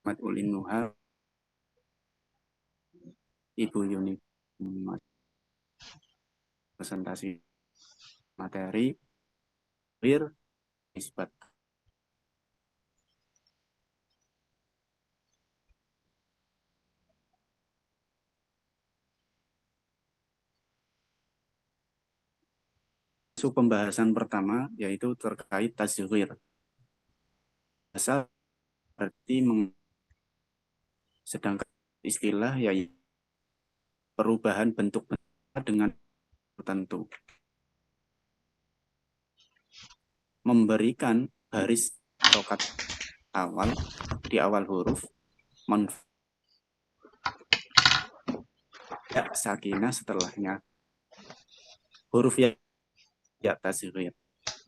Mat Ulin Nuha, Ibu Yuni presentasi materi nisbat. Pembahasan pertama yaitu terkait tazwir. Bahasa berarti sedangkan istilah yaitu perubahan bentuk dengan tertentu. Memberikan baris harokat awal di awal huruf ya sakinah setelahnya huruf ya tazwir.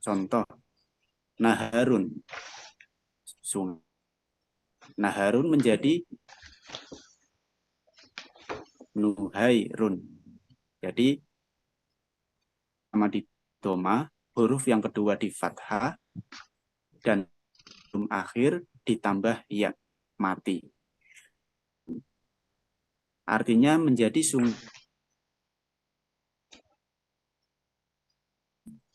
Contoh naharun naharun menjadi nuhairun. Jadi sama di doma, huruf yang kedua di fathah dan akhir ditambah ya mati. Artinya menjadi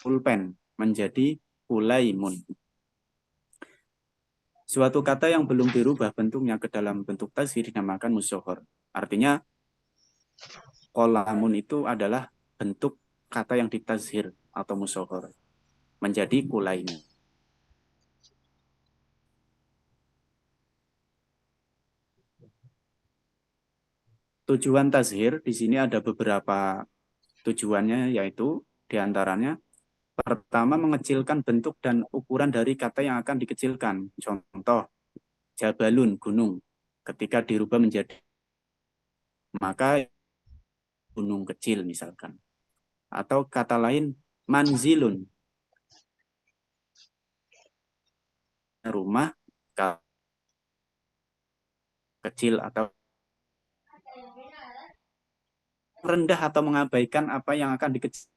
pulpen, menjadi ulaimun. Suatu kata yang belum dirubah bentuknya ke dalam bentuk tazhir dinamakan musyohor. Artinya kolamun itu adalah bentuk kata yang ditazhir atau musyohor. Menjadi kulaimun. Tujuan tazhir di sini ada beberapa tujuannya, yaitu diantaranya pertama mengecilkan bentuk dan ukuran dari kata yang akan dikecilkan. Contoh jabalun gunung, ketika dirubah menjadi maka gunung kecil misalkan. Atau kata lain manzilun, rumah kecil atau rendah atau mengabaikan apa yang akan dikecil.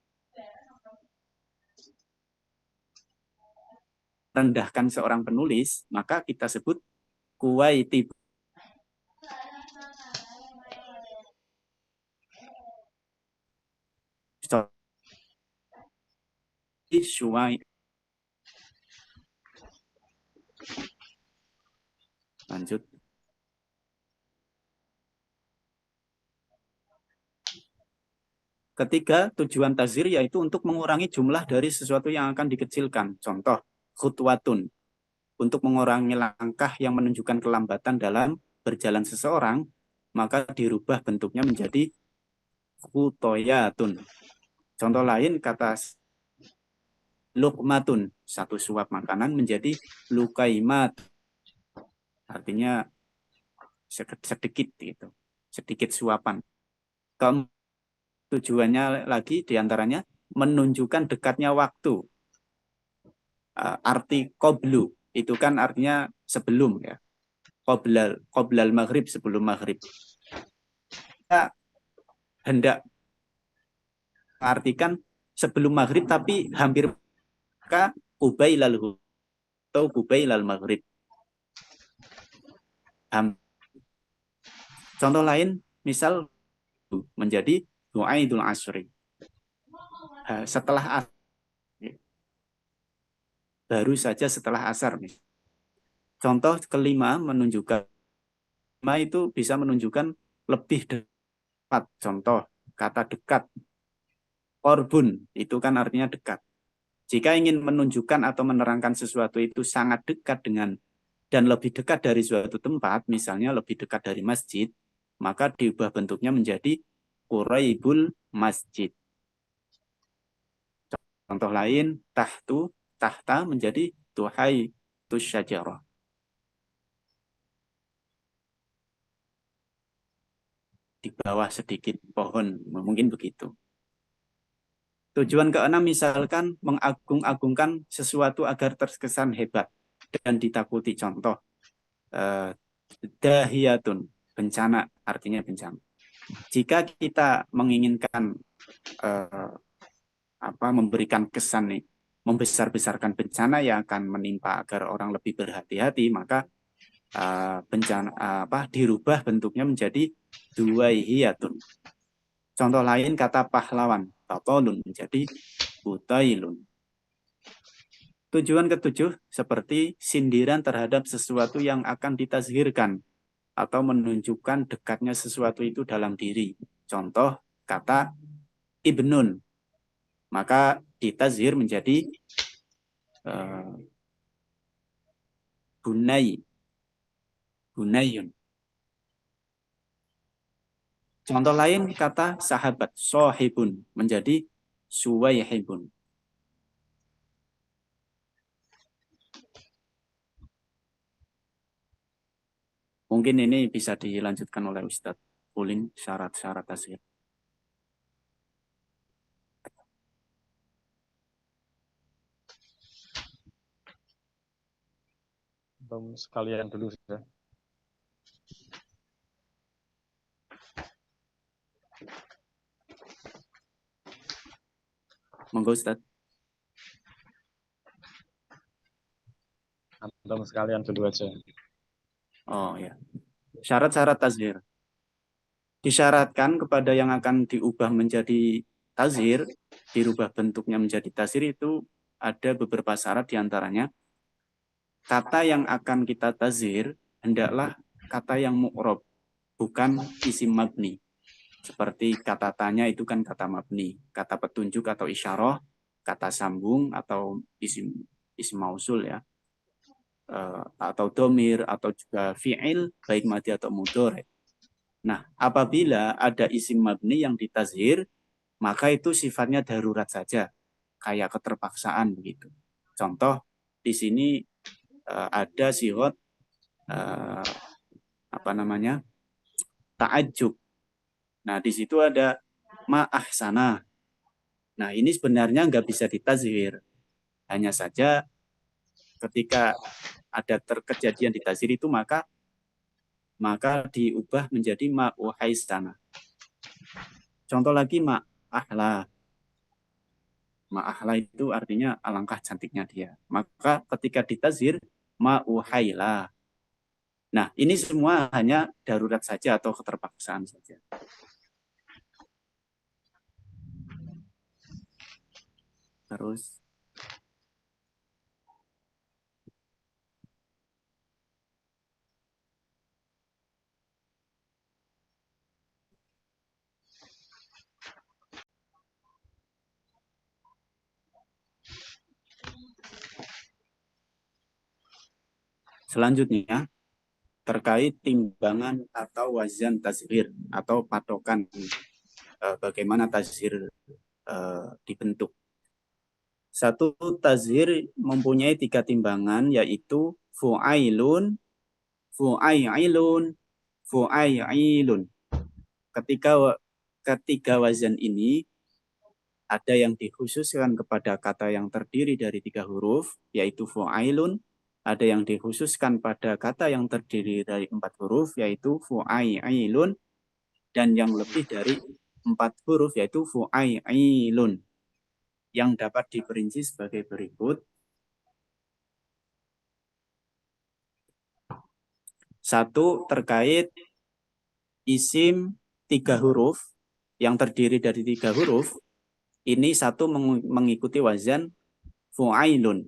Rendahkan seorang penulis, maka kita sebut kuwaiti. Syuai. Lanjut. Ketiga, tujuan tazhir yaitu untuk mengurangi jumlah dari sesuatu yang akan dikecilkan. Contoh, khutwatun, untuk mengurangi langkah yang menunjukkan kelambatan dalam berjalan seseorang, maka dirubah bentuknya menjadi khutoyatun. Contoh lain, kata lukmatun, satu suap makanan, menjadi lukaimat. Artinya sedikit gitu, sedikit suapan. Tujuannya lagi diantaranya menunjukkan dekatnya waktu. Arti qoblu itu kan artinya sebelum ya. Qoblal maghrib, sebelum maghrib. Kita hendak artikan sebelum maghrib tapi hampir maka kubailal atau kubailal maghrib. Contoh lain misal menjadi du'aidul asri. Setelah baru saja setelah asar. Contoh kelima menunjukkan itu bisa menunjukkan lebih dekat. Contoh kata dekat. Korbun itu kan artinya dekat. Jika ingin menunjukkan atau menerangkan sesuatu itu sangat dekat dengan dan lebih dekat dari suatu tempat, misalnya lebih dekat dari masjid, maka diubah bentuknya menjadi quraibul masjid. Contoh lain, tahta menjadi tuhai tusyajarah. Di bawah sedikit pohon, mungkin begitu. Tujuan keenam misalkan mengagung-agungkan sesuatu agar terkesan hebat dan ditakuti. Contoh, dahiyatun, bencana, artinya bencana. Jika kita menginginkan memberikan kesan nih, membesar-besarkan bencana yang akan menimpa agar orang lebih berhati-hati, maka dirubah bentuknya menjadi duwaihiyatun. Contoh lain kata pahlawan, batolun menjadi butailun. Tujuan ketujuh seperti sindiran terhadap sesuatu yang akan ditazhirkan atau menunjukkan dekatnya sesuatu itu dalam diri. Contoh kata ibnun, maka ditazhir menjadi bunai, bunayun. Contoh lain kata sahabat, sohibun menjadi suwaihibun. Mungkin ini bisa dilanjutkan oleh Ustadz Ulin syarat-syarat tazhir. Sekalian dulu sudah. Monggo Ustadz. Antum sekalian dulu aja. Oh ya. Syarat-syarat tazhir. Disyaratkan kepada yang akan diubah menjadi tazhir, dirubah bentuknya menjadi tazhir itu ada beberapa syarat diantaranya. Kata yang akan kita tazhir hendaklah kata yang mu'rob, bukan isim mabni. Seperti kata tanya itu kan kata mabni, kata petunjuk atau isyarah, kata sambung atau isim mausul ya, atau domir atau juga fi'il baik madi atau mudhari. Nah, apabila ada isim mabni yang ditazhir, maka itu sifatnya darurat saja, kayak keterpaksaan begitu. Contoh di sini ada sihot ta'ajub. Nah, di situ ada ma'ahsana. Nah, ini sebenarnya nggak bisa ditazhir. Hanya saja ketika ada terkejadian di tazhir itu maka diubah menjadi ma'uhaisana. Contoh lagi ma'ahla. Ma'ahla itu artinya alangkah cantiknya dia. Maka ketika ditazhir ma'uhaila. Nah, ini semua hanya darurat saja atau keterpaksaan saja. Terus selanjutnya terkait timbangan atau wazan tazhir atau patokan bagaimana tazhir dibentuk. Satu, tazhir mempunyai 3 timbangan yaitu fu'ailun, fu'ailun, fu'ailun. Ketiga wazan ini ada yang dikhususkan kepada kata yang terdiri dari 3 huruf yaitu fu'ailun, ada yang dikhususkan pada kata yang terdiri dari 4 huruf yaitu fu'ailun, dan yang lebih dari 4 huruf yaitu fu'ailun. Yang dapat diperinci sebagai berikut. Satu, terkait isim 3 huruf yang terdiri dari 3 huruf. Ini satu mengikuti wazan fu'ailun,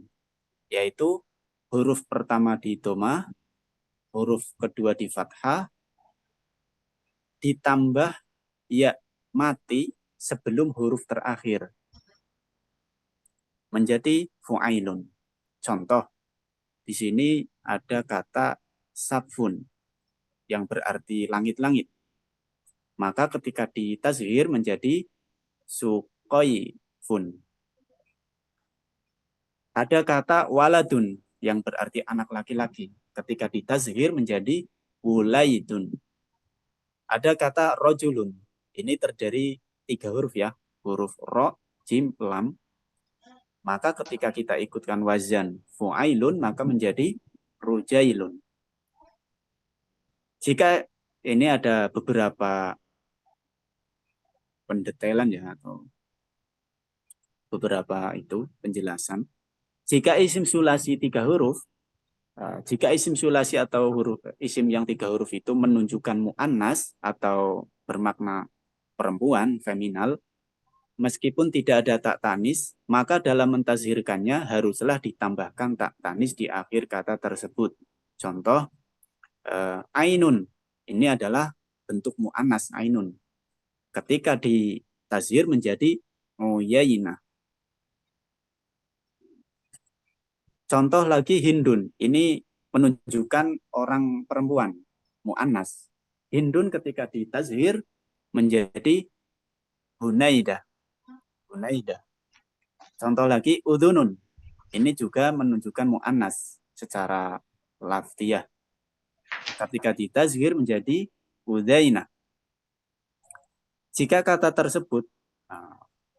yaitu huruf pertama di dhamma, huruf kedua di fathah, ditambah ya mati sebelum huruf terakhir menjadi fu'ailun. Contoh, di sini ada kata safun yang berarti langit-langit. Maka ketika ditazhir menjadi suqaifun. Ada kata waladun yang berarti anak laki-laki. Ketika ditazhir menjadi wulaidun. Ada kata rojulun. Ini terdiri 3 huruf ya. Huruf ro, jim, lam. Maka ketika kita ikutkan wazan fu'ailun, maka menjadi rujailun. Jika ini ada beberapa pendetailan ya, atau beberapa itu penjelasan. Jika isim sulasi 3 huruf, Jika isim sulasi atau huruf isim yang 3 huruf itu menunjukkan mu'annas atau bermakna perempuan, feminal, meskipun tidak ada tak tanis, maka dalam mentazhirkannya haruslah ditambahkan tak tanis di akhir kata tersebut. Contoh, ainun. Ini adalah bentuk mu'annas, ainun. Ketika ditazhir menjadi muyayinah. Contoh lagi Hindun. Ini menunjukkan orang perempuan, mu'annas. Hindun ketika ditazhir menjadi Hunaidah. Hunaidah. Contoh lagi Udunun. Ini juga menunjukkan mu'annas secara lafziyah. Ketika ditazhir menjadi Udainah. Jika kata tersebut,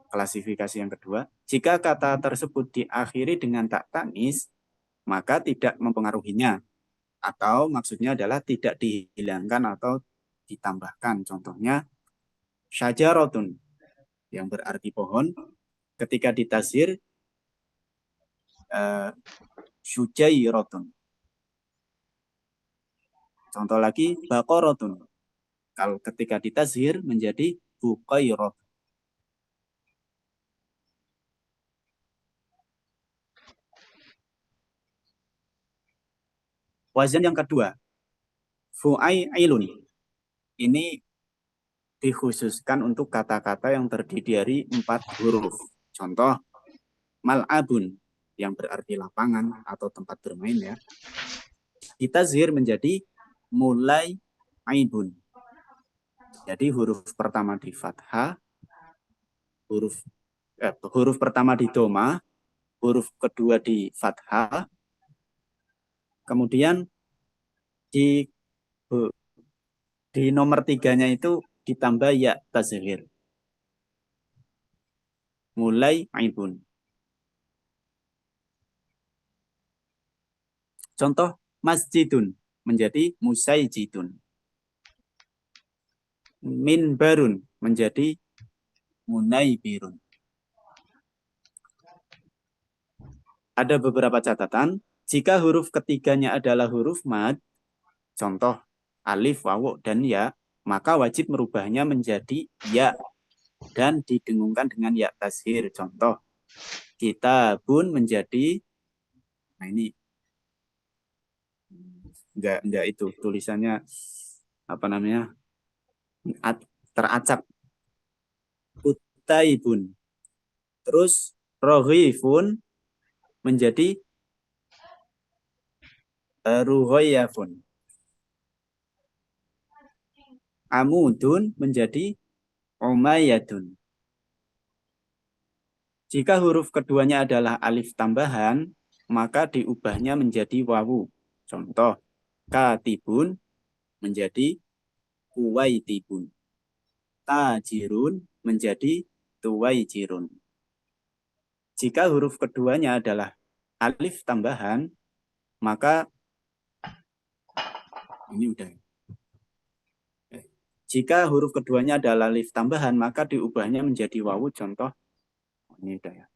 klasifikasi yang kedua, jika kata tersebut diakhiri dengan tak tanis, maka tidak mempengaruhinya. Atau maksudnya adalah tidak dihilangkan atau ditambahkan. Contohnya, syajarotun, yang berarti pohon, ketika ditazhir, syujairotun. Contoh lagi, bakorotun. Kalau ketika ditazhir menjadi buqairot. Wazan yang kedua, fu'ailun. Ini dikhususkan untuk kata-kata yang terdiri dari 4 huruf. Contoh, mal'abun, yang berarti lapangan atau tempat bermain ya. Ditazhir menjadi mulai aibun. Jadi huruf pertama di fathah, huruf pertama di doma, huruf kedua di fathah, kemudian di nomor 3-nya itu ditambah ya tazhir. Mulai aibun. Contoh masjidun menjadi musaijidun. Minbarun menjadi munaibirun. Ada beberapa catatan. Jika huruf ketiganya adalah huruf mad, contoh alif, wawu, dan ya, maka wajib merubahnya menjadi ya dan didengungkan dengan ya tashir. Contoh, kitabun menjadi, nah ini enggak itu tulisannya apa namanya, teracak. Kutaibun. Terus rohifun menjadi ruhoyafun. Amudun menjadi umayyadun. Jika huruf keduanya adalah alif tambahan, maka diubahnya menjadi wawu. Contoh, katibun menjadi kuwaitibun. Tajirun menjadi tuwaijirun. Jika huruf keduanya adalah alif tambahan, maka ini udah. Jika huruf keduanya adalah alif tambahan, maka diubahnya menjadi wawu. Contoh, ini udah ya.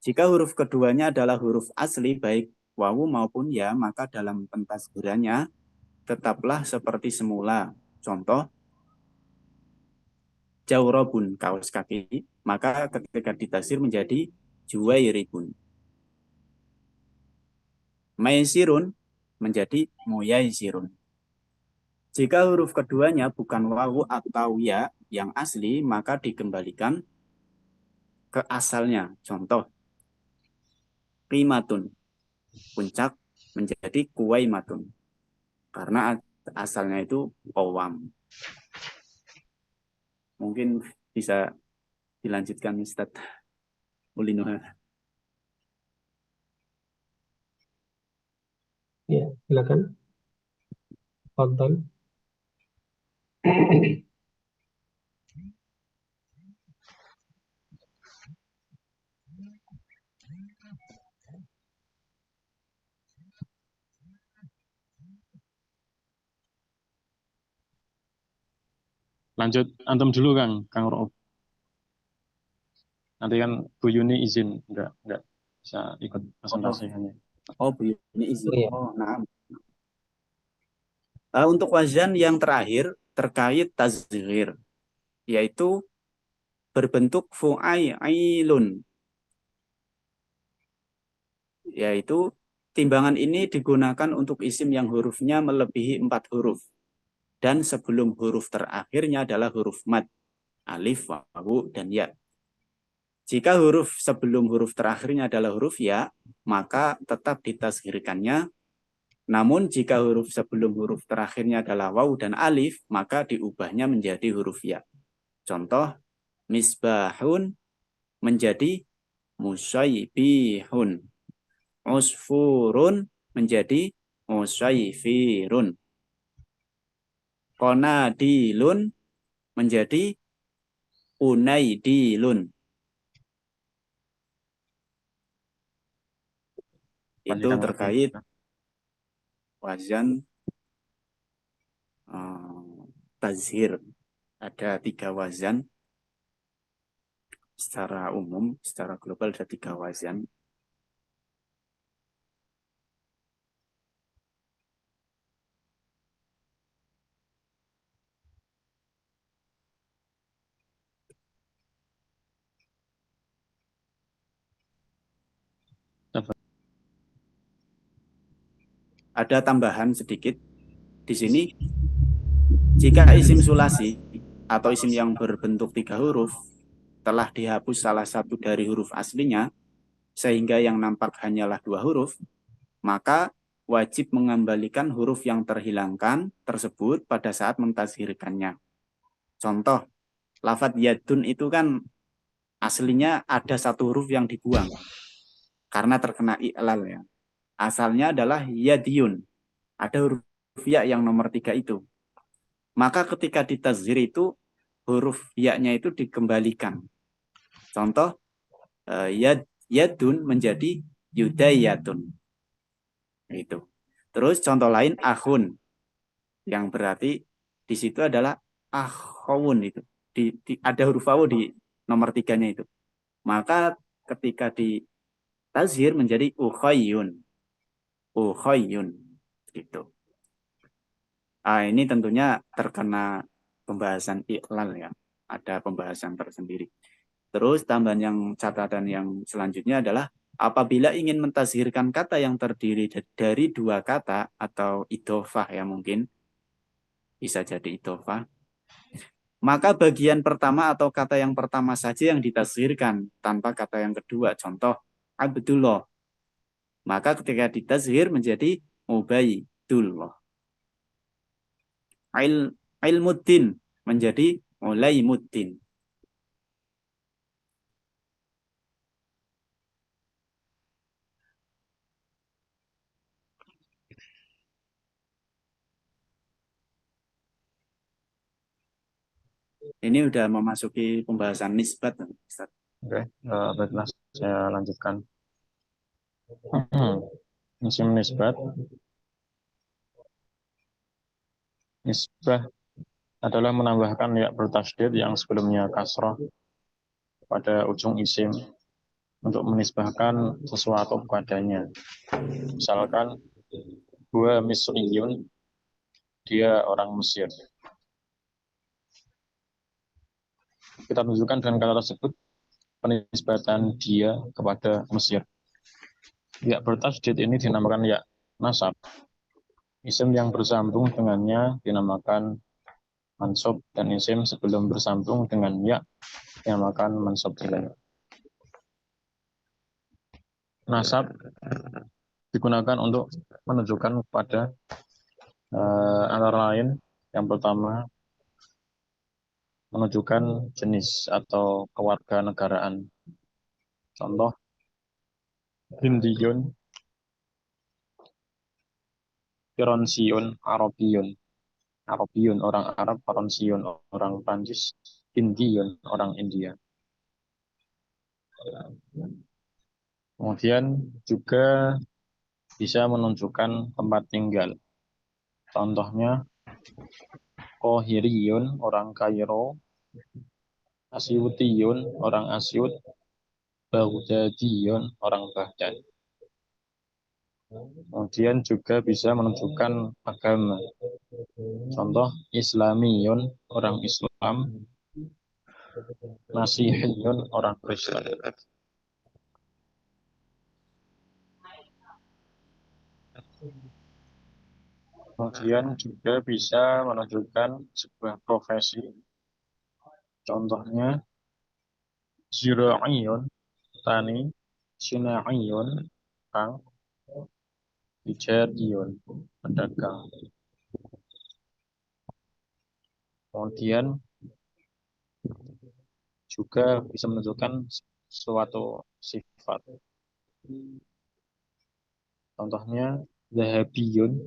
Jika huruf keduanya adalah huruf asli, baik wawu maupun ya, maka dalam pentasbirannya tetaplah seperti semula. Contoh, jawrobun, kaos kaki, maka ketika ditasir menjadi juwairibun. Maisirun menjadi muyaisirun. Jika huruf keduanya bukan wawu atau ya yang asli, maka dikembalikan ke asalnya. Contoh, qimatun, puncak menjadi kuwaimatun. Karena asalnya itu qawam. Mungkin bisa dilanjutkan Ustadz Ulinuha. Ya, silakan. Fadhal. Lanjut antum dulu Kang Rob. Nanti kan Bu Yuni izin enggak bisa ikut presentasi hanya. Oh, buyuni izin. Oh iya. Oh, nah. Untuk wazan yang terakhir terkait tazghir, yaitu berbentuk fu'ailun, yaitu timbangan ini digunakan untuk isim yang hurufnya melebihi 4 huruf dan sebelum huruf terakhirnya adalah huruf mad, alif, wawu, dan ya. Jika huruf sebelum huruf terakhirnya adalah huruf ya, maka tetap ditazhirkannya. Namun jika huruf sebelum huruf terakhirnya adalah waw dan alif, maka diubahnya menjadi huruf ya. Contoh, misbahun menjadi musaybihun. Usfurun menjadi musaifirun. Konadilun menjadi unaidilun. Itu Panjang lagi. terkait wazan tazhir. Ada 3 wazan secara umum, secara global ada 3 wazan. Ada tambahan sedikit di sini. Jika isim sulasi atau isim yang berbentuk 3 huruf telah dihapus salah satu dari huruf aslinya, sehingga yang nampak hanyalah 2 huruf, maka wajib mengembalikan huruf yang terhilangkan tersebut pada saat mentazhirkannya. Contoh, lafadz yadun itu kan aslinya ada 1 huruf yang dibuang karena terkena i'lal ya. Asalnya adalah yadiyun. Ada huruf ya yang nomor 3 itu. Maka ketika ditazhir itu huruf ya-nya itu dikembalikan. Contoh, yadun menjadi yudayatun. Itu. Terus contoh lain akhun, yang berarti di situ adalah akhawun itu. Ada huruf wawu di nomor 3-nya itu. Maka ketika di tazhir menjadi ukhayyun. Ukhayyun. Gitu. Ini tentunya terkena pembahasan iqlal ya. Ada pembahasan tersendiri. Terus tambahan yang catatan yang selanjutnya adalah apabila ingin mentazhirkan kata yang terdiri dari 2 kata atau idhofah ya mungkin bisa jadi idhofah, maka bagian pertama atau kata yang pertama saja yang ditazhirkan tanpa kata yang kedua. Contoh Abdullah. Maka ketika ditazhir menjadi Ubaidullah. Ilmuddin menjadi Ulaimuddin. Ini udah memasuki pembahasan nisbat. Oke, baiklah saya lanjutkan. Isim nisbat. Nisbah adalah menambahkan ya bertasydid yang sebelumnya kasrah pada ujung isim untuk menisbahkan sesuatu kepadanya. Misalkan huwa misriyun, dia orang Mesir. Kita tunjukkan dengan kata tersebut penisbatan dia kepada Mesir. Ya bertasydid ini dinamakan ya nasab. Isim yang bersambung dengannya dinamakan mansub dan isim sebelum bersambung dengan ya dinamakan mansub ilaih. Nasab digunakan untuk menunjukkan kepada antara lain yang pertama menunjukkan jenis atau kewarganegaraan. Contoh Hindiyun, Pironsiyun, Arabiyun. Arabiyun orang Arab, Pironsiyun orang Prancis, Hindiyun orang India. Kemudian juga bisa menunjukkan tempat tinggal. Contohnya Qahiriyun orang Kairo, Asyutiyun orang Asyut, Baghdadiyun orang Baghdad. Kemudian juga bisa menunjukkan agama. Contoh Islamiyun, orang Islam, Masihiyun, orang Kristen. Kemudian juga bisa menunjukkan sebuah profesi. Contohnya Zira'iyun, tani, Sina'iyun, kang, Tijariyun, pedagang. Kemudian juga bisa menunjukkan suatu sifat. Contohnya Zahabiyun,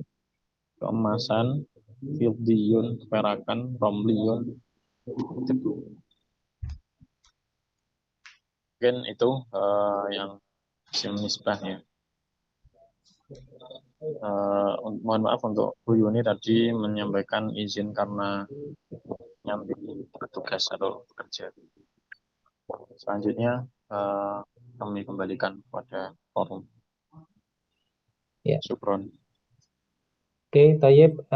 keemasan, Fildiyun, perakan, Romliyun, tebu. Mungkin itu yang isim nisbahnya. Mohon maaf untuk Bu Yuni tadi menyampaikan izin karena nyambi petugas atau bekerja. Selanjutnya kami kembalikan kepada forum. Ya. Syukron. Oke, طيب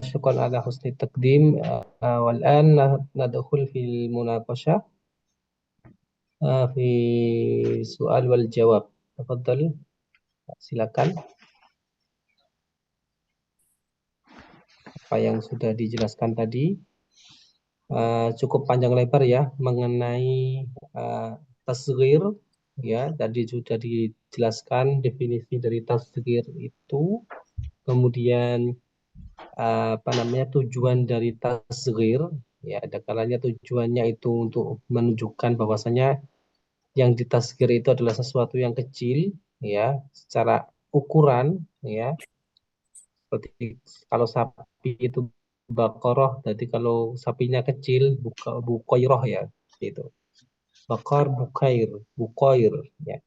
شكرا على حسن التقديم والآن ندخل في المناقشة في سؤال والجواب. تفضل, silakan. Apa yang sudah dijelaskan tadi cukup panjang lebar ya mengenai tasghir ya, tadi sudah dijelaskan definisi dari tasghir itu, kemudian tujuan dari tasghir ya, ada kalanya tujuannya itu untuk menunjukkan bahwasanya yang ditasghir itu adalah sesuatu yang kecil ya secara ukuran ya, seperti kalau sapi itu bakoroh, jadi kalau sapinya kecil bukoiroh ya, itu bakar bukoir ya,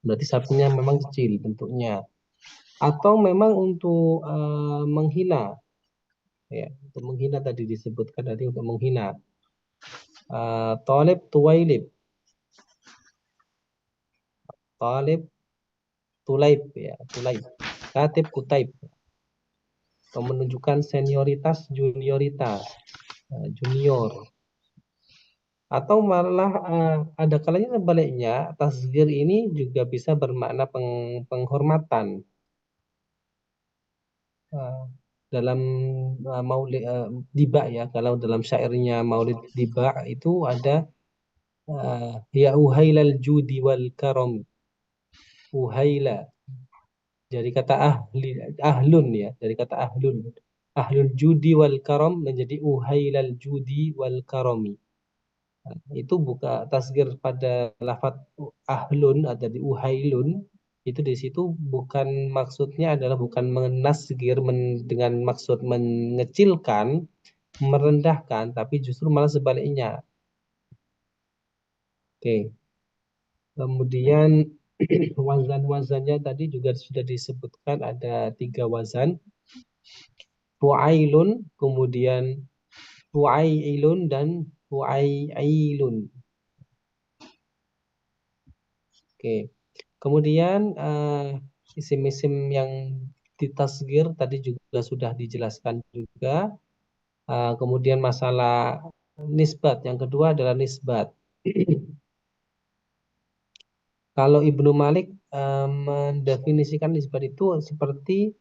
berarti sapinya memang kecil bentuknya, atau memang untuk menghina ya, untuk menghina tadi disebutkan tadi untuk menghina. Talib tuwailib, talib tulaib ya, tulaib, katib kutaib, atau menunjukkan senioritas junioritas, junior, atau malah ada kalanya sebaliknya tasghir ini juga bisa bermakna penghormatan. Dalam maulid diba ya, kalau dalam syairnya Maulid Diba itu ada ya uhailal judi wal karam, uhaila dari kata ahlun ya, dari kata ahlul judi wal karam menjadi uhailal judi wal karami. Itu buka tasghir pada lafaz ahlun atau di uhailun, itu di situ bukan maksudnya adalah bukan menasghir dengan maksud mengecilkan, merendahkan, tapi justru malah sebaliknya. Oke. Kemudian wazan-wazannya tadi juga sudah disebutkan ada 3 wazan. Fu'ailun, kemudian fu'ailun dan fu'ailun. Oke. Kemudian isim-isim yang ditasghir tadi juga sudah dijelaskan juga. Kemudian masalah nisbat, yang kedua adalah nisbat. Kalau Ibnu Malik mendefinisikan nisbat itu seperti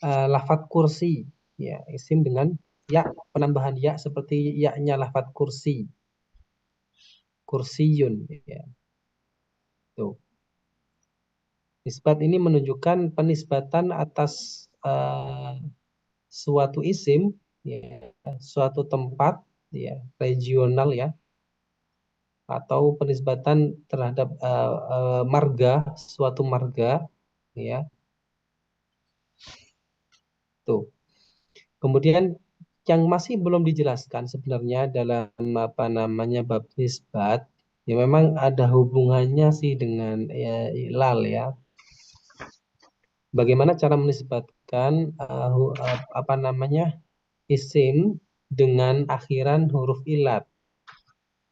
lafadz kursi ya, isim dengan ya, penambahan ya seperti ya-nya lafadz kursi, kursiyun ya. Tuh. Nisbat ini menunjukkan penisbatan atas suatu isim ya, suatu tempat ya, regional ya, atau penisbatan terhadap marga, suatu marga ya. Tuh. Kemudian yang masih belum dijelaskan sebenarnya dalam bab nisbat ya, memang ada hubungannya sih dengan ilal ya. Bagaimana cara menisbatkan isim dengan akhiran huruf ilat.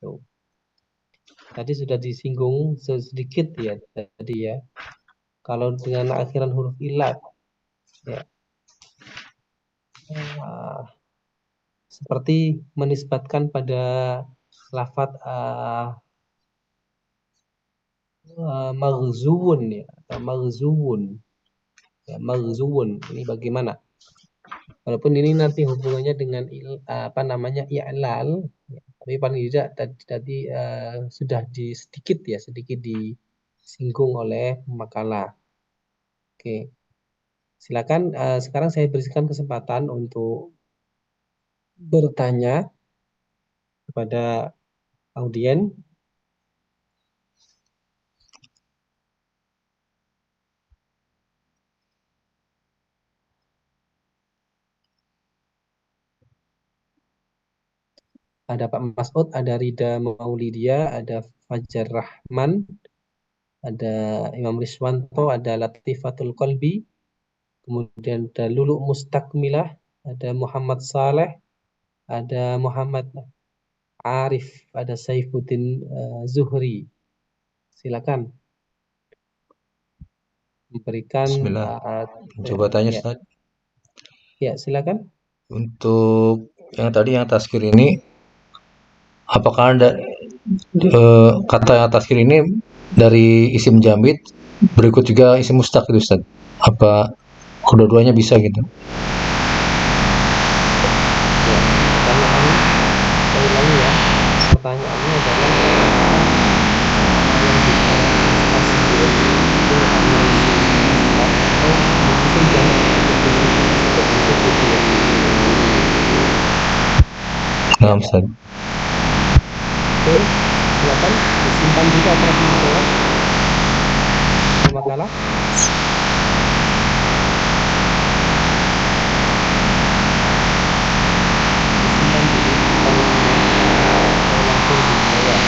Tuh. Tadi sudah disinggung sedikit ya tadi ya. Kalau dengan akhiran huruf ilat, ya, seperti menisbatkan pada lafadz maghzuun, ya, atau maghzuun, ya, maghzuun. Ini bagaimana? Walaupun ini nanti hubungannya dengan i'lal, ya, tapi paling tidak tadi sudah sedikit disinggung oleh makalah. Oke, silakan. Sekarang saya berikan kesempatan untuk bertanya kepada audien. Ada Pak Mas'ud, ada Rida Maulidia, ada Fajar Rahman, ada Imam Riswanto, ada Latifatul Qalbi, kemudian ada Lulu Mustakmilah, ada Muhammad Saleh, ada Muhammad Arif, ada Saifuddin Zuhri. Silakan memberikan. Bismillah. Coba tanya, ya. Ustaz. Ya, silakan. Untuk yang tadi yang tazkir ini, apakah ada kata yang tazkir ini dari isim jamid berikut juga isim mustaq itu, Ustaz? Apa kedua-duanya bisa gitu? Ya, pertanyaan saya ulangi ya. Pertanyaannya adalah yang bisa tasbih itu hanya isim mustaq atau isim jamak berbentuk gitu ya. Nah, Ustaz. Oke, silakan disimpan juga operasi di bawah makalah. Disimpan dulu pertanyaannya atau langsung di bawah.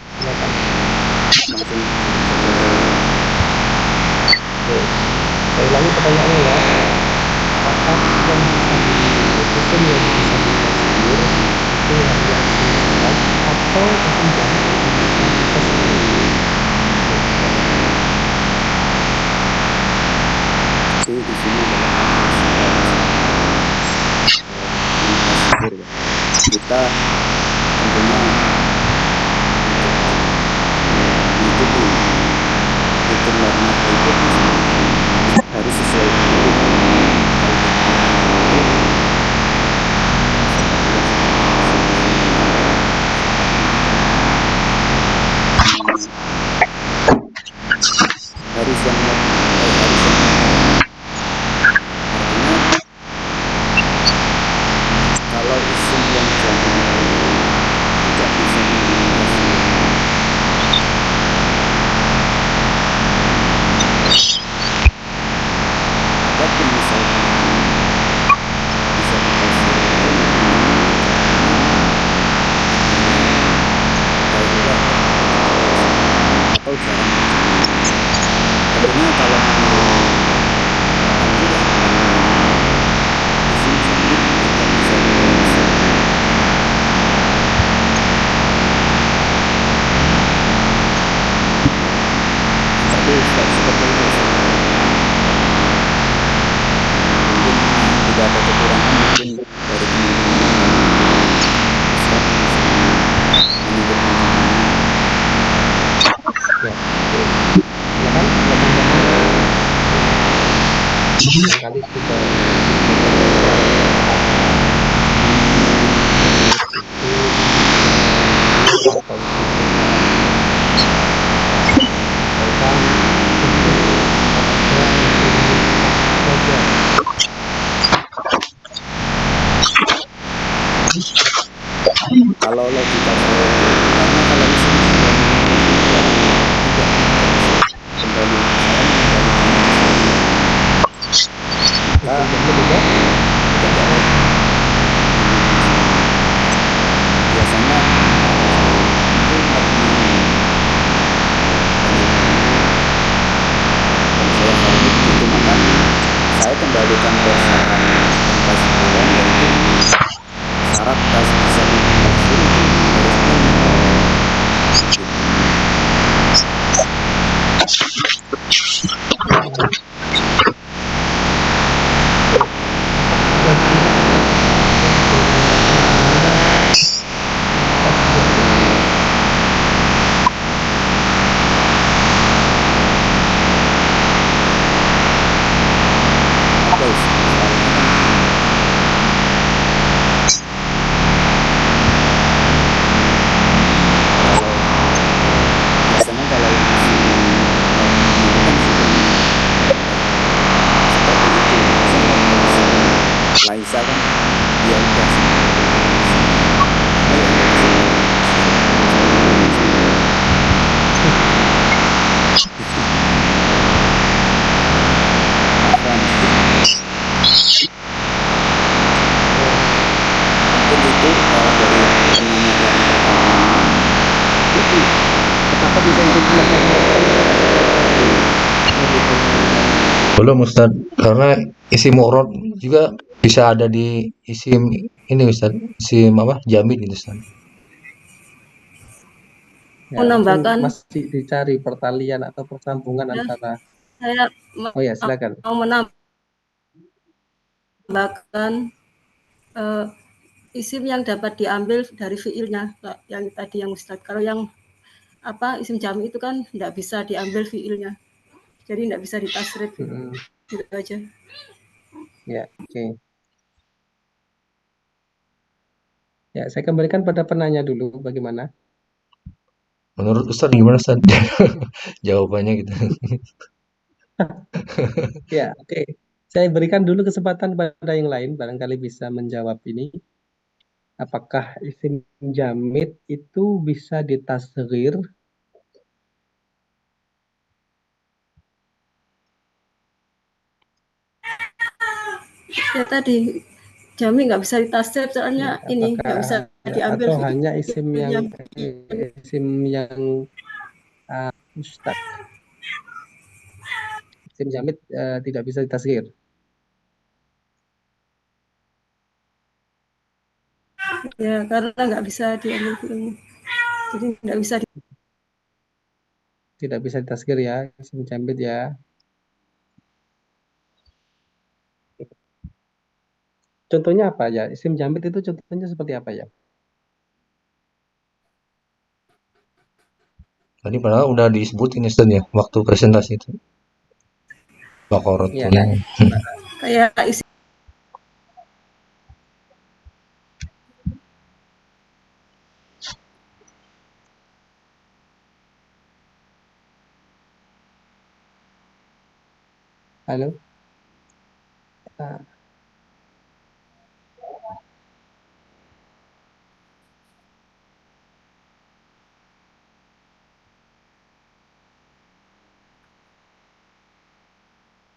Silakan. Langsung Oke, saya ulangi pertanyaannya ya. Apakah yang bisa isim yang bisa ditasbir itu hanya isim mustaq atau isim jamak yang bisa ditasbir? itu di sini adalah tasbir ya. Kita tentunya mengikuti hukum norma itu harus sesuai hukum. Kalau harus yang kalau isim yang jamak tidak bisa apapun misalnya bisa dikasih atau jarang. Tentunya kalau isim jamak tidak bisa dikasih. Seperti itu Ustaz. Mungkin tidak ada kekurangan mungkin dari teman-teman Ustaz bisa menyebutkan. Ya, oke. Silakan teman-teman. Kali sudah Kalau logika saya itu karena kalau isim sudah tidak kembali saya maka tidak ada biasanya itu artinya dan saya balik itu maka saya kembalikan ke syarat yang tasbiran yaitu syarat bisa ditafsir itu harus Laisa kan dia udah mungkin itu dari penanya yang pertama. Kenapa bisa itu Belum Ustaz, karena isim murad juga bisa ada di isim ini Ustaz, isim apa? Jamid itu Ustaz. Ya, mungkin Menambahkan masih dicari pertalian atau persambungan ya, antara. saya Oh ya, silakan. mau menambahkan isim yang dapat diambil dari fiilnya, yang tadi yang Ustadz. Kalau yang isim jami itu kan tidak bisa diambil fiilnya, jadi tidak bisa ditasrif. Gitu aja. Ya, oke. Ya, saya kembalikan pada penanya dulu, bagaimana? Menurut Ustaz gimana Ustaz? Jawabannya gitu. Ya, oke. Saya berikan dulu kesempatan pada yang lain, barangkali bisa menjawab ini. Apakah isim jamid itu bisa ditasghir? Ya tadi jami nggak bisa ditasrif soalnya Ya, ini nggak bisa diambil atau fiil. hanya isim yang mustaq? Isim jamid tidak bisa ditasghir. Ya karena nggak bisa diambil fiilnya, jadi nggak bisa. Tidak bisa ditasghir ya, isim jamid ya. Contohnya apa ya? Isim jamid itu contohnya seperti apa ya? Tadi padahal udah disebutin Ustaz ya waktu presentasi itu. Baqarah Ya, Kayak isim halo. Nah,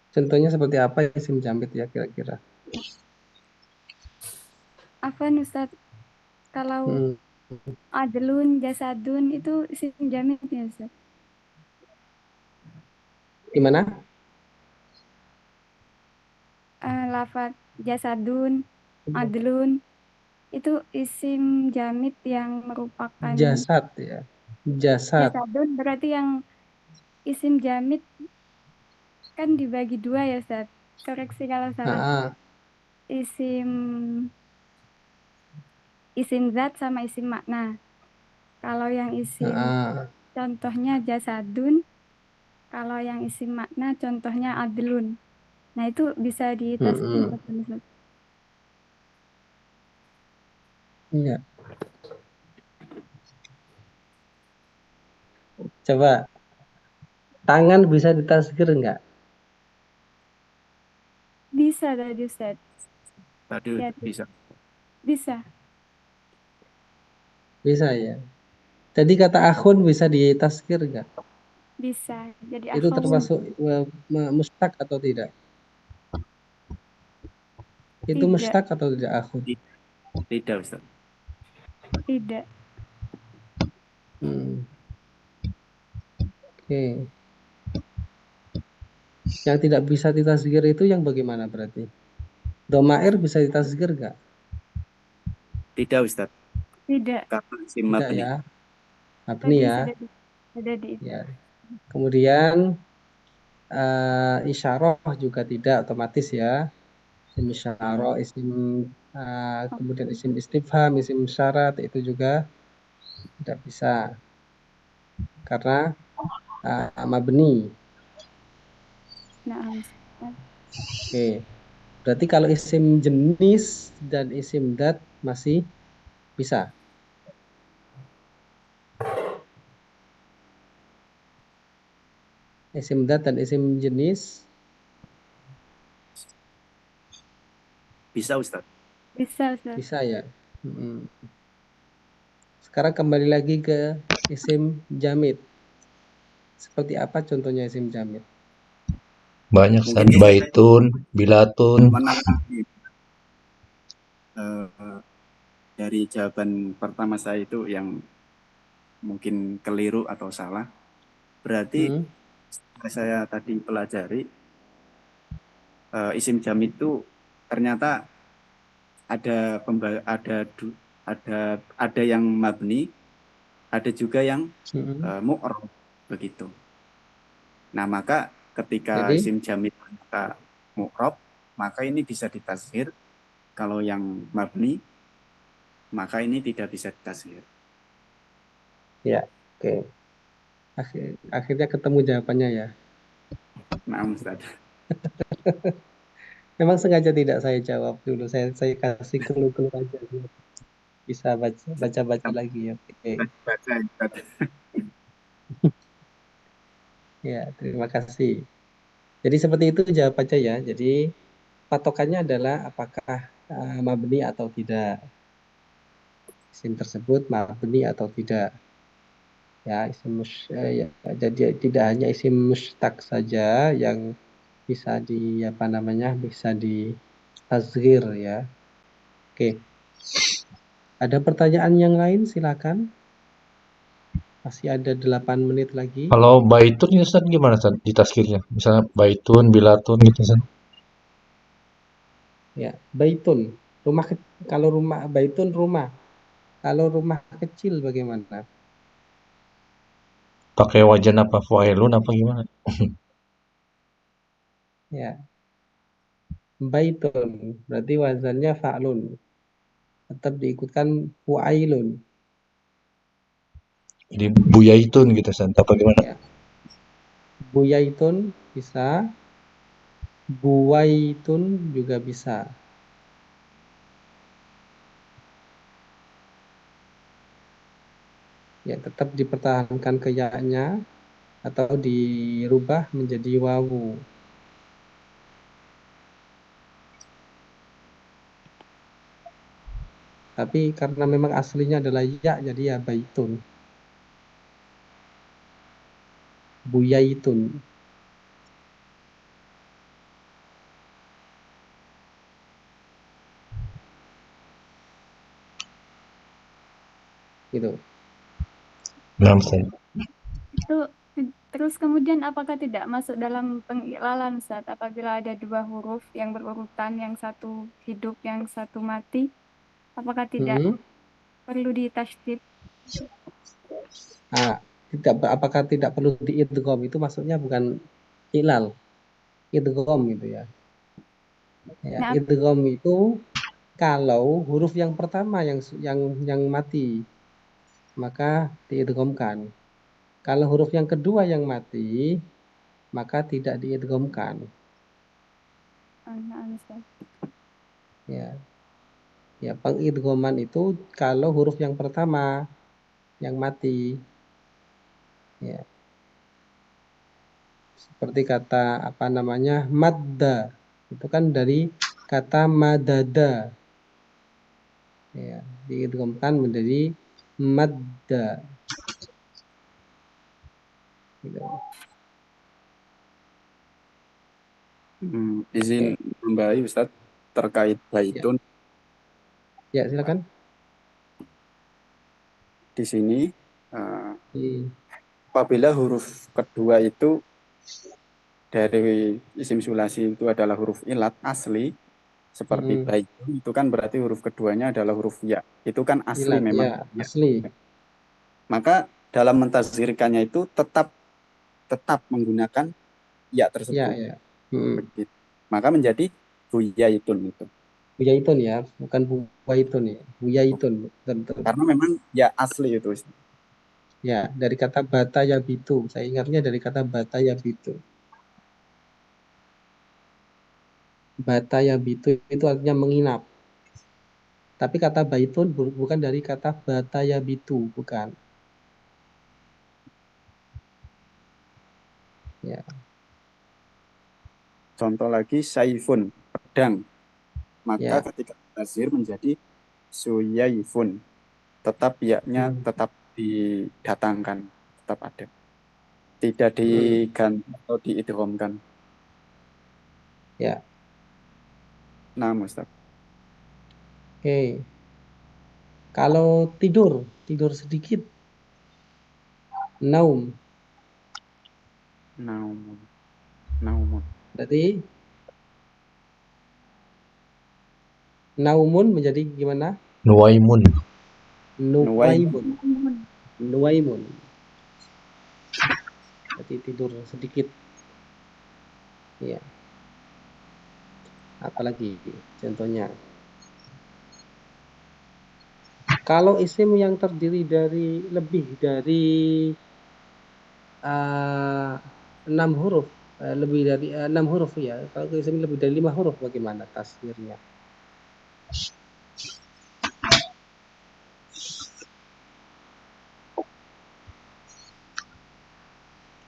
contohnya seperti apa isim jamid ya kira-kira? Afwan Ustadz, kalau adlun, jasadun itu isim jamid ya Ustadz? Gimana? Lafadz jasadun, adlun itu isim jamid yang merupakan Jasad ya. Jasad. jasadun berarti yang isim jamid kan dibagi dua ya Ustadz. Koreksi kalau salah. Isim zat sama isim makna. Kalau yang isim contohnya jasadun, kalau yang isim makna contohnya adlun. Nah itu bisa ditasghir. Iya. Coba tangan bisa ditasghir enggak? Bisa tadi Ustaz. Tadi Ya, bisa. bisa. Bisa ya. Jadi kata akhun bisa ditasghir enggak? Bisa. Jadi Itu akhun. termasuk mustaq atau tidak? Itu Tidak. mustaq atau tidak akhun? Tidak Ustaz. Tidak. Oke. Yang tidak bisa ditasghir itu yang bagaimana berarti? Domair bisa ditasghir enggak? Tidak Ustaz. Tidak. Karena isim Tidak mabni. ya. Mabni ya. Sudah di itu. Ya. Kemudian isyarah juga tidak otomatis ya. Isim isyarah, kemudian isim istifham, isim syarat itu juga tidak bisa karena mabni. Nah, Oke. Berarti kalau isim jenis dan isim dat masih bisa. Isim dat dan isim jenis Bisa Ustaz. Bisa, Ustaz. Bisa ya. Sekarang kembali lagi ke isim jamid. Seperti apa contohnya isim jamid? Banyak Mungkin Ustaz. Baitun, bilatun. menanggapi dari jawaban pertama saya itu yang mungkin keliru atau salah. Berarti saya tadi pelajari isim jamid itu ternyata ada ada yang mabni, ada juga yang mu'rab begitu. Nah, maka ketika Jadi? isim jamid ternyata mu'rab, maka ini bisa ditazhir. Kalau yang mabni, maka ini tidak bisa ditazhir. Ya, oke. Akhirnya ketemu jawabannya ya. Nah, Ustaz. Memang sengaja tidak saya jawab dulu. Saya kasih clue-clue aja biar bisa baca lagi ya. Oke. Baca, Ustaz. Ya, terima kasih. Jadi seperti itu jawabannya ya. Jadi patokannya adalah apakah mabni atau tidak. Isim tersebut mabni atau tidak. Ya, ya, jadi tidak hanya isim mustaq saja yang bisa bisa di tazghir ya. Oke. Ada pertanyaan yang lain silakan. Masih ada 8 menit lagi. Kalau baitun ya Ustaz gimana Ustaz di tazkirnya? Misalnya baitun, bilatun gitu Ustaz. Ya, baitun. Kalau rumah baitun rumah. Kalau rumah kecil bagaimana? Pakai wajan apa fa'ilun apa gimana? Ya, baitun berarti wazannya fa'lun. Tetap diikutkan fu'ailun. Jadi buyaitun gitu Ustaz. Apa gimana? Ya. Buyaitun bisa, buwaitun juga bisa. Ya, tetap dipertahankan ke ya-nya atau dirubah menjadi wawu. Tapi karena memang aslinya adalah ya, jadi ya baitun. Buyaitun. Gitu. Nah, Ustaz. Itu terus kemudian apakah tidak masuk dalam pengiklalan Ustaz apabila ada dua huruf yang berurutan, yang satu hidup, yang satu mati? Apakah tidak perlu ditasydid? Apakah tidak perlu diidgham? Itu maksudnya bukan ilal, idgham gitu ya. Ya, idgham itu kalau huruf yang pertama yang mati maka diidghamkan. Kalau huruf yang kedua yang mati maka tidak diidghamkan. Ya. Ya, pengidghaman itu kalau huruf yang pertama yang mati. Ya. Seperti kata madda. Itu kan dari kata madada. Ya, diidghamkan menjadi madda. Gitu. Izin kembali Ustaz terkait baitun. Ya, silakan. Di sini apabila huruf kedua itu dari isim sulasi itu adalah huruf ilat asli seperti baitun, itu kan berarti huruf keduanya adalah huruf ya. Itu kan asli ilat, memang. Ya, asli. Maka dalam mentazhirkannya itu tetap menggunakan ya tersebut. Ya. Begitu. Maka menjadi buyaitun itu. Buyaitun ya, bukan buyaitun ya. Buyaitun. Karena memang ya asli itu. Ya, dari kata bata ya bitu. Saya ingatnya dari kata bata ya bitu. Bata ya bitu itu artinya menginap. Tapi kata baitun bukan dari kata bata ya bitu, bukan. Ya. Contoh lagi saifun, pedang. maka Ya. ketika tasghir menjadi suyaifun, tetap yaknya tetap didatangkan, tetap ada, tidak diganti atau diidghamkan. Ya. Nah, Ustaz. Oke. Kalau tidur sedikit, naum. Naumun. Berarti naumun menjadi gimana? Nuwaimun. Nuwaimun. Berarti tidur sedikit. Ya. Apalagi contohnya? Kalau isim yang terdiri dari lebih dari 6 huruf, lebih dari 6 huruf ya. Kalau isim lebih dari 5 huruf bagaimana tasghirnya?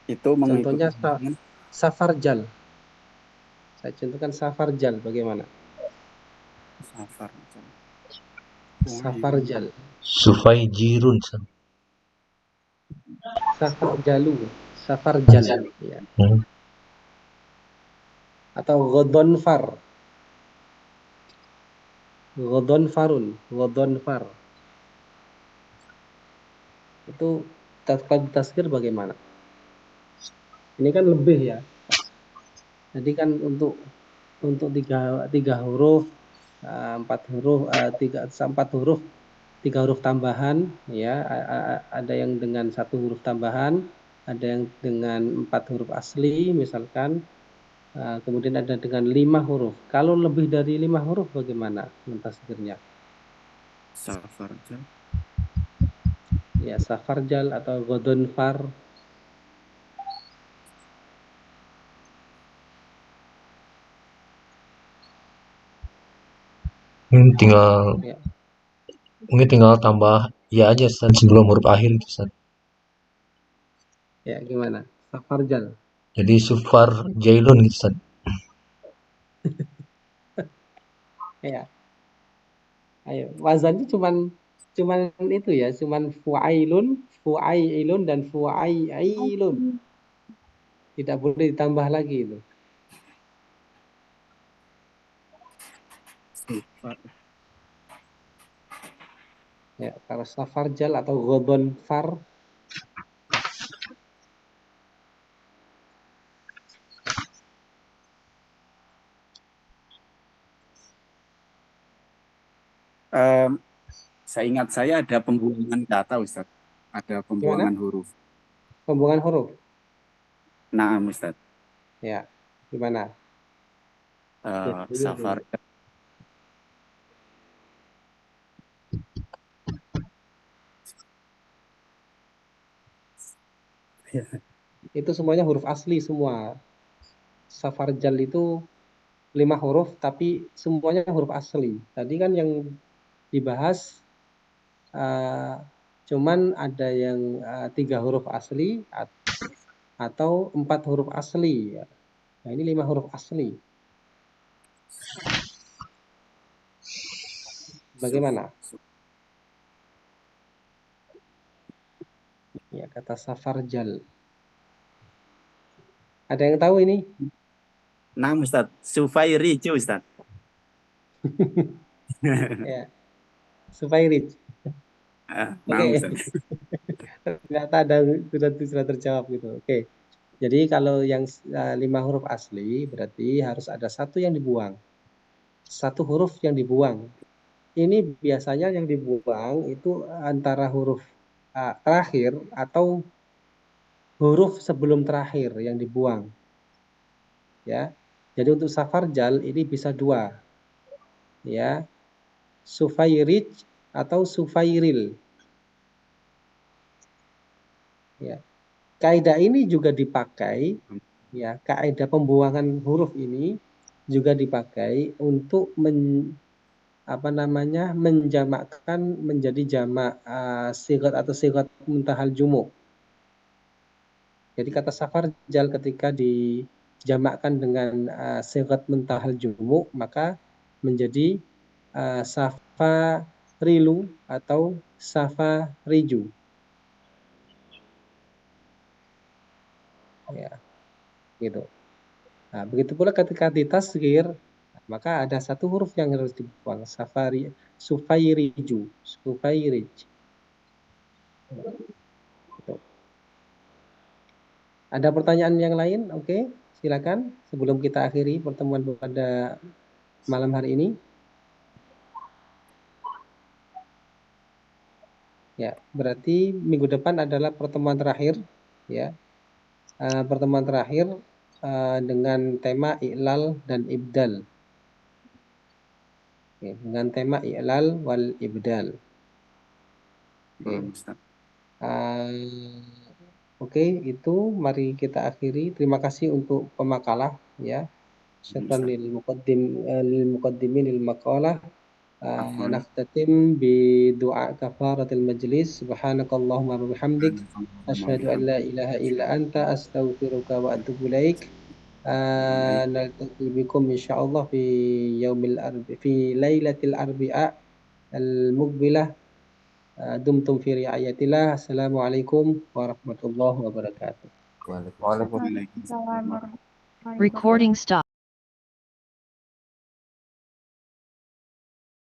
Itu mengikuti Contohnya safarjal. Saya contohkan safarjal bagaimana? Safarjal. Sufaijirun. Safarjal. Ya. Atau ghodonfar. Ghodonfar. Itu tasghir bagaimana? Ini kan lebih ya. Jadi kan untuk tiga huruf, 4 huruf, 3 huruf tambahan, ya, ada yang dengan 1 huruf tambahan, ada yang dengan 4 huruf asli, misalkan, kemudian ada dengan 5 huruf. Kalau lebih dari 5 huruf bagaimana tasghirnya? Safarjal. Ya, safarjal atau ghodonfar. Mungkin tinggal tambah ya aja sebelum huruf akhir itu Ustaz. Ya, gimana? Safarjal. Jadi sufar jailun gitu Ustaz. Ya. Ayo, wazannya cuman itu ya, cuman fu'ailun dan fu'ailun. Tidak boleh ditambah lagi itu. Ya, kalau safarjal atau ghodonfar. Seingat saya ada pembuangan kata, Ustaz. Ada pembuangan huruf. Pembuangan huruf? Nah, Ustaz. Ya, gimana? Safar. Itu semuanya huruf asli semua. Safarjal itu 5 huruf, tapi semuanya huruf asli. Tadi kan yang dibahas cuman ada yang 3 huruf asli atau 4 huruf asli. Nah, ini 5 huruf asli. Bagaimana? Ya, kata safarjal. Ada yang tahu ini? Nah, Ustaz. Sufairi, Ustaz. Ya. Sufairij. Oke. Ternyata ada sudah terjawab gitu. Oke. Jadi kalau yang 5 huruf asli berarti harus ada satu yang dibuang. Satu huruf yang dibuang. Ini biasanya yang dibuang itu antara huruf terakhir atau huruf sebelum terakhir yang dibuang. Ya. Jadi untuk safarjal ini bisa 2. Ya. Sufairij atau sufairil. Ya. Kaidah ini juga dipakai, ya, kaidah pembuangan huruf ini juga dipakai untuk menjamakkan menjadi jamak sigat atau sigat muntahal jumu. Jadi kata safarjal ketika dijamakkan dengan sigat muntahal jumu, maka menjadi Safarilu atau Safariju. Ya, gitu. Nah, begitu pula ketika ditasghir, maka ada satu huruf yang harus dibuang, Sufairiju, Sufairij. Gitu. Ada pertanyaan yang lain? Oke, silakan sebelum kita akhiri pertemuan pada malam hari ini. Ya, berarti minggu depan adalah pertemuan terakhir, ya. Pertemuan terakhir dengan tema i'lal dan ibdal. Oke, dengan tema i'lal wal ibdal. Oke. Oke, itu mari kita akhiri. Terima kasih untuk pemakalah, ya. Syukran lil muqaddimin lil maqalah. Nakhtatim bi du'a kafaratil majlis. Subhanakallahumma wa bihamdik asyhadu an la ilaha illa anta astaghfiruka wa atubu ilaik. Naltaqi bikum insyaallah fi lailatil arbi'a al-muqbilah. Dumtum fi riayatillah. Assalamualaikum warahmatullahi wabarakatuh. Waalaikumsalam warahmatullahi wabarakatuh. Recording stop.